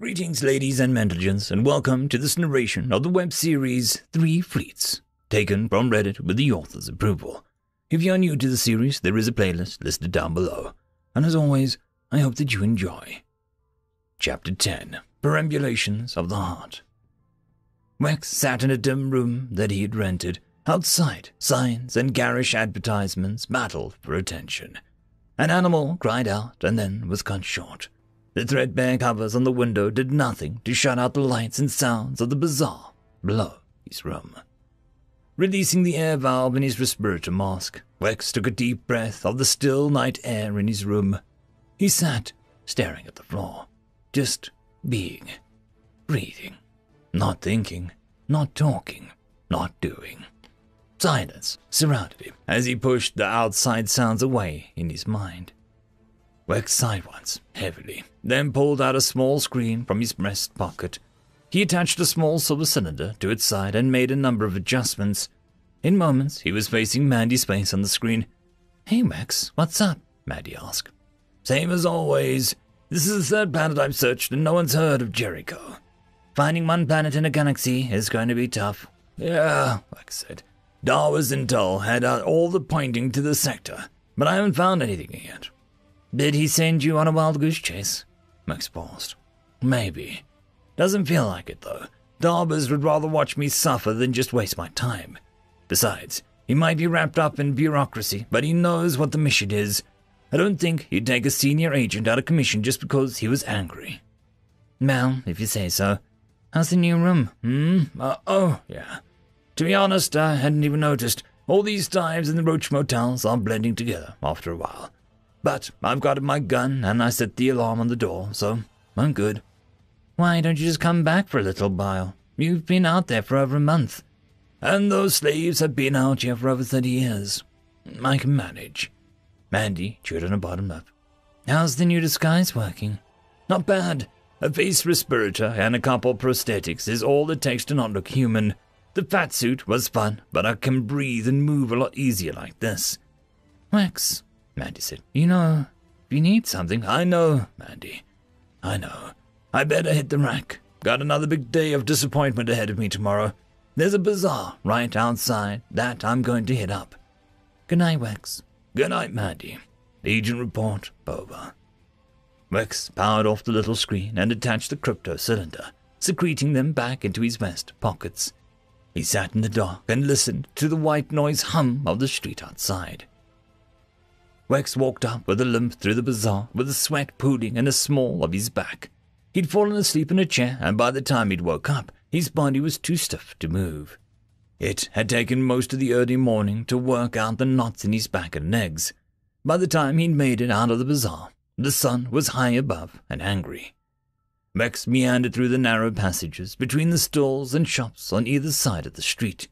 Greetings, ladies and gentlemen, and welcome to this narration of the web series 3 Fleets, taken from Reddit with the author's approval. If you are new to the series, there is a playlist listed down below, and as always, I hope that you enjoy. Chapter 10, Perambulations of the Heart. Wex sat in a dim room that he had rented. Outside, signs and garish advertisements battled for attention. An animal cried out and then was cut short. The threadbare covers on the window did nothing to shut out the lights and sounds of the bazaar below his room. Releasing the air valve in his respirator mask, Wex took a deep breath of the still night air in his room. He sat, staring at the floor, just being, breathing, not thinking, not talking, not doing. Silence surrounded him as he pushed the outside sounds away in his mind. Wex sighed once, heavily, then pulled out a small screen from his breast pocket. He attached a small silver cylinder to its side and made a number of adjustments. In moments, he was facing Mandy's face on the screen. "Hey, Wex, what's up?" Mandy asked. "Same as always. This is the third planet I've searched and no one's heard of Jericho. Finding one planet in a galaxy is going to be tough." "Yeah," Wex said. "Darwa's intel had all the pointing to the sector, but I haven't found anything yet." "Did he send you on a wild goose chase?" Max paused. "Maybe. Doesn't feel like it, though. Darbers would rather watch me suffer than just waste my time. Besides, he might be wrapped up in bureaucracy, but he knows what the mission is. I don't think he'd take a senior agent out of commission just because he was angry." "Well, if you say so. How's the new room?" Yeah. To be honest, I hadn't even noticed. All these dives in the Roach motels are blending together after a while. But I've got my gun, and I set the alarm on the door, so I'm good." "Why don't you just come back for a little while? You've been out there for over a month." "And those slaves have been out here for over 30 years. I can manage." Mandy chewed on her bottom lip. "How's the new disguise working?" "Not bad. A face respirator and a couple prosthetics is all it takes to not look human. The fat suit was fun, but I can breathe and move a lot easier like this." "Wex," Mandy said, if you need something." "I know, Mandy. I know. I better hit the rack. Got another big day of disappointment ahead of me tomorrow. There's a bazaar right outside that I'm going to hit up." "Good night, Wex." "Good night, Mandy. Agent report over." Wex powered off the little screen and attached the crypto cylinder, secreting them back into his vest pockets. He sat in the dark and listened to the white noise hum of the street outside. Wex walked up with a limp through the bazaar with the sweat pooling in the small of his back. He'd fallen asleep in a chair, and by the time he'd woke up, his body was too stiff to move. It had taken most of the early morning to work out the knots in his back and legs. By the time he'd made it out of the bazaar, the sun was high above and angry. Wex meandered through the narrow passages between the stalls and shops on either side of the street.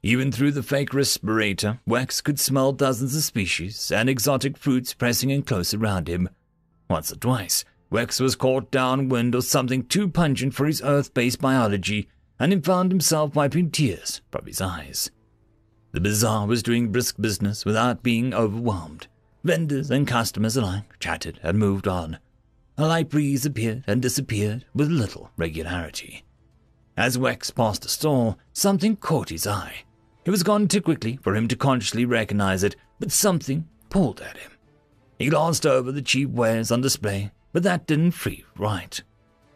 Even through the fake respirator, Wex could smell dozens of species and exotic fruits pressing in close around him. Once or twice, Wex was caught downwind of something too pungent for his Earth-based biology, and he found himself wiping tears from his eyes. The bazaar was doing brisk business without being overwhelmed. Vendors and customers alike chatted and moved on. A light breeze appeared and disappeared with little regularity. As Wex passed a stall, something caught his eye. It was gone too quickly for him to consciously recognize it, but something pulled at him. He glanced over the cheap wares on display, but that didn't feel right.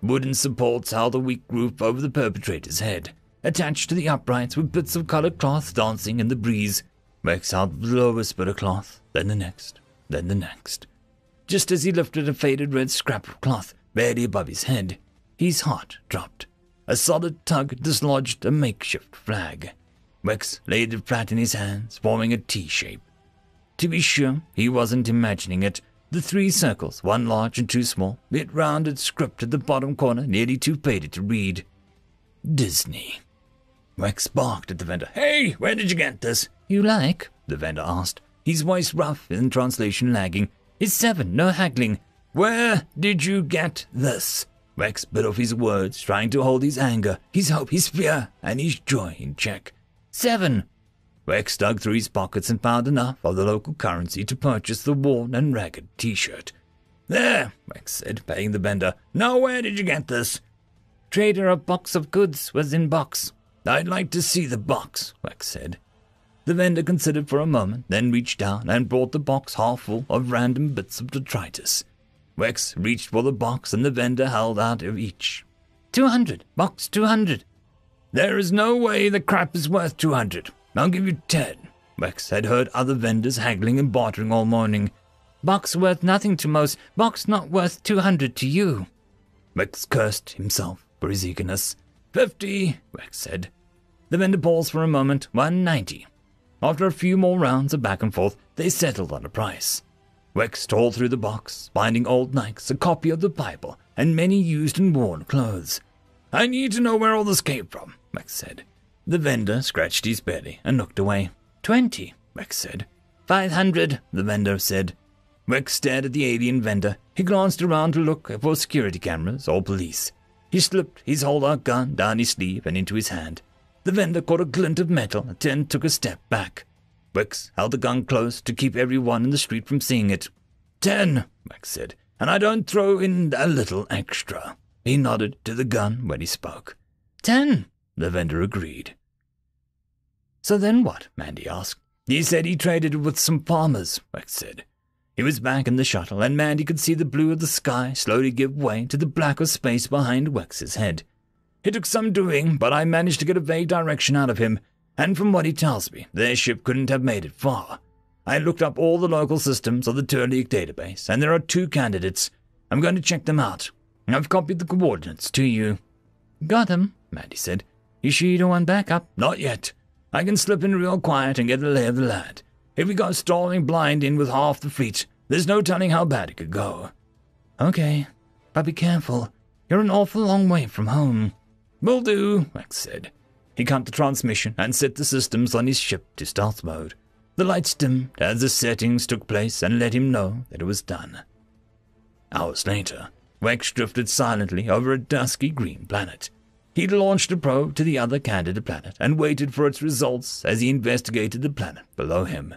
Wooden supports held a weak roof over the perpetrator's head. Attached to the uprights were bits of colored cloth dancing in the breeze. Wex held the lowest bit of cloth, then the next, then the next. Just as he lifted a faded red scrap of cloth barely above his head, his heart dropped. A solid tug dislodged a makeshift flag. Wex laid it flat in his hands, forming a T shape. To be sure, he wasn't imagining it. The 3 circles, one large and 2 small, lit rounded script at the bottom corner, nearly too faded to read. Disney. Wex barked at the vendor. "Hey, where did you get this?" "You like?" the vendor asked, his voice rough and translation lagging. "It's 7, no haggling." "Where did you get this?" Wex bit off his words, trying to hold his anger, his hope, his fear, and his joy in check. 7. Wex dug through his pockets and found enough of the local currency to purchase the worn and ragged T-shirt. "There," Wex said, paying the vendor. "Now where did you get this?" "Trader, a box of goods was in box." "I'd like to see the box," Wex said. The vendor considered for a moment, then reached down and brought the box half full of random bits of detritus. Wex reached for the box and the vendor held out of each. 200, box 200. "There is no way the crap is worth 200. I'll give you 10. Wex had heard other vendors haggling and bartering all morning. "Box worth nothing to most, box not worth 200 to you." Wex cursed himself for his eagerness. 50, Wex said. The vendor paused for a moment. 190. After a few more rounds of back and forth, they settled on a price. Wex tore through the box, finding old Nikes, a copy of the Bible, and many used and worn clothes. "I need to know where all this came from," Wex said. The vendor scratched his belly and looked away. 20, Wex said. 500, the vendor said. Wex stared at the alien vendor. He glanced around to look for security cameras or police. He slipped his holdout gun down his sleeve and into his hand. The vendor caught a glint of metal and took a step back. Wex held the gun close to keep everyone in the street from seeing it. 10, Wex said, "and I don't throw in a little extra." He nodded to the gun when he spoke. 10, the vendor agreed. "So then what?" Mandy asked. "He said he traded it with some farmers," Wex said. He was back in the shuttle, and Mandy could see the blue of the sky slowly give way to the black of space behind Wex's head. "It took some doing, but I managed to get a vague direction out of him, and from what he tells me, their ship couldn't have made it far. I looked up all the local systems of the Turlic database, and there are 2 candidates. I'm going to check them out. I've copied the coordinates to you." "Got them," Mandy said. "You sure you don't want backup?" "Not yet. I can slip in real quiet and get the lay of the land. If we go storming blind in with half the fleet, there's no telling how bad it could go." "Okay, but be careful. You're an awful long way from home." "Will do," Wex said. He cut the transmission and set the systems on his ship to stealth mode. The lights dimmed as the settings took place and let him know that it was done. Hours later, Wex drifted silently over a dusky green planet. He'd launched a probe to the other candidate planet and waited for its results as he investigated the planet below him.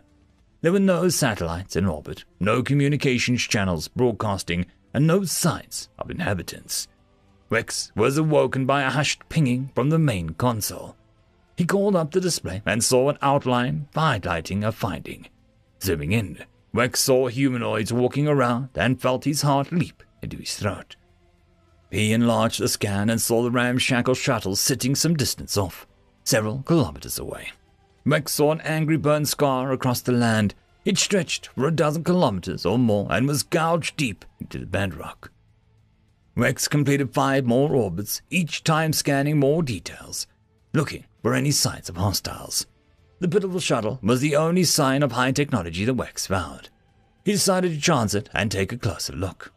There were no satellites in orbit, no communications channels broadcasting, and no signs of inhabitants. Wex was awoken by a hushed pinging from the main console. He called up the display and saw an outline highlighting a finding. Zooming in, Wex saw humanoids walking around and felt his heart leap into his throat. He enlarged the scan and saw the ramshackle shuttle sitting some distance off, several kilometers away. Wex saw an angry burn scar across the land. It stretched for a dozen kilometers or more and was gouged deep into the bedrock. Wex completed 5 more orbits, each time scanning more details, looking for any signs of hostiles. The pitiful shuttle was the only sign of high technology that Wex found. He decided to chance it and take a closer look.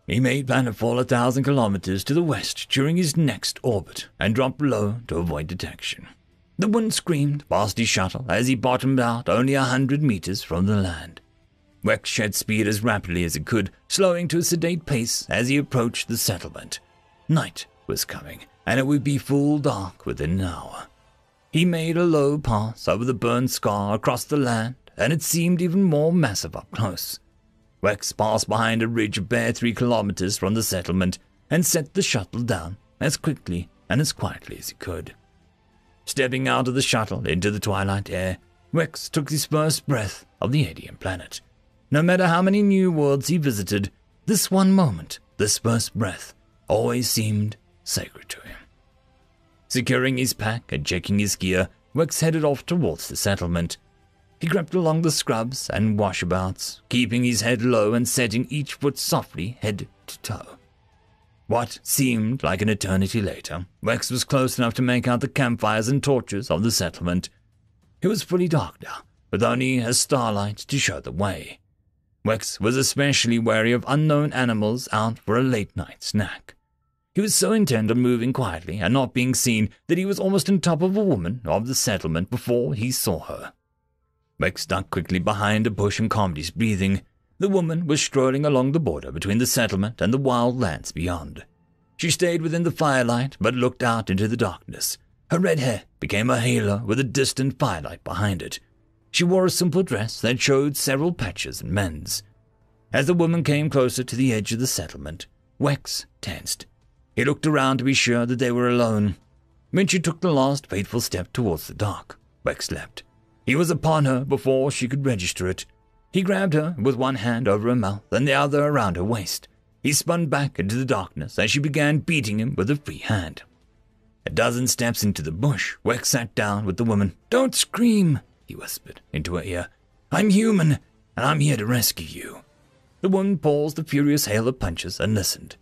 He made planetfall 1,000 kilometers to the west during his next orbit and dropped low to avoid detection. The wind screamed past his shuttle as he bottomed out only 100 meters from the land. Wex shed speed as rapidly as he could, slowing to a sedate pace as he approached the settlement. Night was coming, and it would be full dark within an hour. He made a low pass over the burned scar across the land, and it seemed even more massive up close. Wex passed behind a ridge of bare 3 kilometers from the settlement and set the shuttle down as quickly and as quietly as he could. Stepping out of the shuttle into the twilight air, Wex took his first breath of the alien planet. No matter how many new worlds he visited, this one moment, this first breath, always seemed sacred to him. Securing his pack and checking his gear, Wex headed off towards the settlement. He crept along the scrubs and washabouts, keeping his head low and setting each foot softly head to toe. What seemed like an eternity later, Wex was close enough to make out the campfires and torches of the settlement. It was fully dark now, with only a starlight to show the way. Wex was especially wary of unknown animals out for a late-night snack. He was so intent on moving quietly and not being seen that he was almost on top of a woman of the settlement before he saw her. Wex ducked quickly behind a bush and calmed his breathing. The woman was strolling along the border between the settlement and the wild lands beyond. She stayed within the firelight but looked out into the darkness. Her red hair became a halo with a distant firelight behind it. She wore a simple dress that showed several patches and mends. As the woman came closer to the edge of the settlement, Wex tensed. He looked around to be sure that they were alone. When she took the last fateful step towards the dark, Wex leapt. He was upon her before she could register it. He grabbed her with one hand over her mouth and the other around her waist. He spun back into the darkness as she began beating him with a free hand. A dozen steps into the bush, Wex sat down with the woman. "Don't scream," he whispered into her ear. "I'm human, and I'm here to rescue you." The woman paused the furious hail of punches and listened.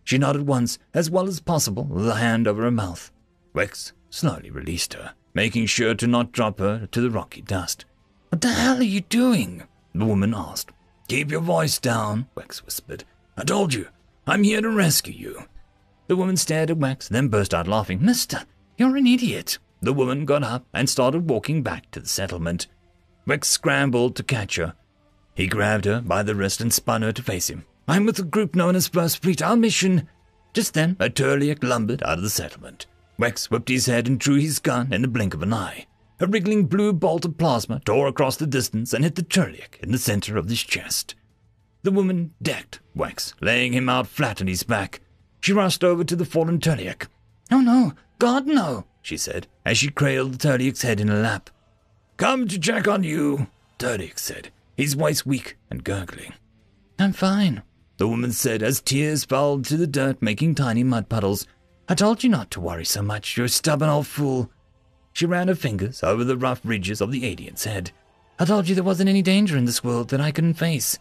She nodded once, as well as possible, with a hand over her mouth. Wex slowly released her, making sure to not drop her to the rocky dust. "What the hell are you doing?" the woman asked. "Keep your voice down," Wex whispered. "I told you, I'm here to rescue you." The woman stared at Wex, then burst out laughing. "Mister, you're an idiot." The woman got up and started walking back to the settlement. Wex scrambled to catch her. He grabbed her by the wrist and spun her to face him. "I'm with a group known as First Fleet. Our mission—" Just then, a Turliak lumbered out of the settlement. Wex whipped his head and drew his gun in the blink of an eye. A wriggling blue bolt of plasma tore across the distance and hit the Turliak in the center of his chest. The woman decked Wex, laying him out flat on his back. She rushed over to the fallen Turliak. "Oh no, God no," she said, as she cradled the Turliak's head in her lap. "Come to check on you," Turliak said, his voice weak and gurgling. "I'm fine," the woman said as tears fell to the dirt, making tiny mud puddles. "I told you not to worry so much, you stubborn old fool." She ran her fingers over the rough ridges of the alien's head. "I told you there wasn't any danger in this world that I couldn't face."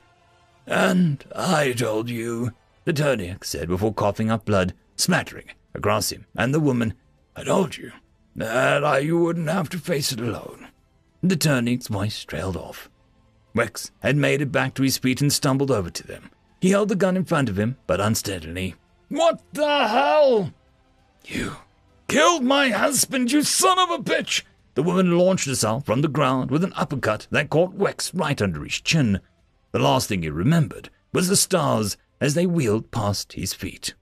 "And I told you," the Turliak said before coughing up blood, smattering across him and the woman. "I told you that you wouldn't have to face it alone." The Turliak's voice trailed off. Wex had made it back to his feet and stumbled over to them. He held the gun in front of him, but unsteadily. "What the hell?" "You killed my husband, you son of a bitch!" The woman launched herself from the ground with an uppercut that caught Wex right under his chin. The last thing he remembered was the stars as they wheeled past his feet.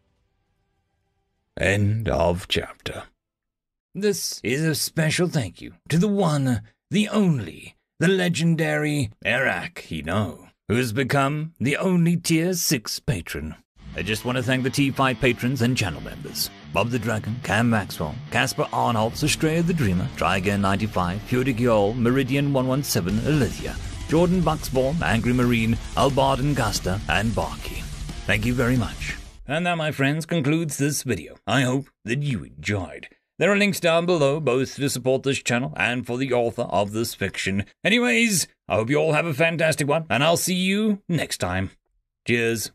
End of chapter. This is a special thank you to the one, the only, the legendary Eric Hino, who has become the only Tier 6 patron. I just want to thank the T5 patrons and channel members. Bob the Dragon, Cam Maxwell, Casper Arnolds, Estrella the Dreamer, Tryagain95, Fudic Yol, Meridian117, Alithia, Jordan Bucksbaum, Angry Marine, Albard and Gusta, and Barkey. Thank you very much. And that, my friends, concludes this video. I hope that you enjoyed. There are links down below, both to support this channel and for the author of this fiction. Anyways, I hope you all have a fantastic one, and I'll see you next time. Cheers.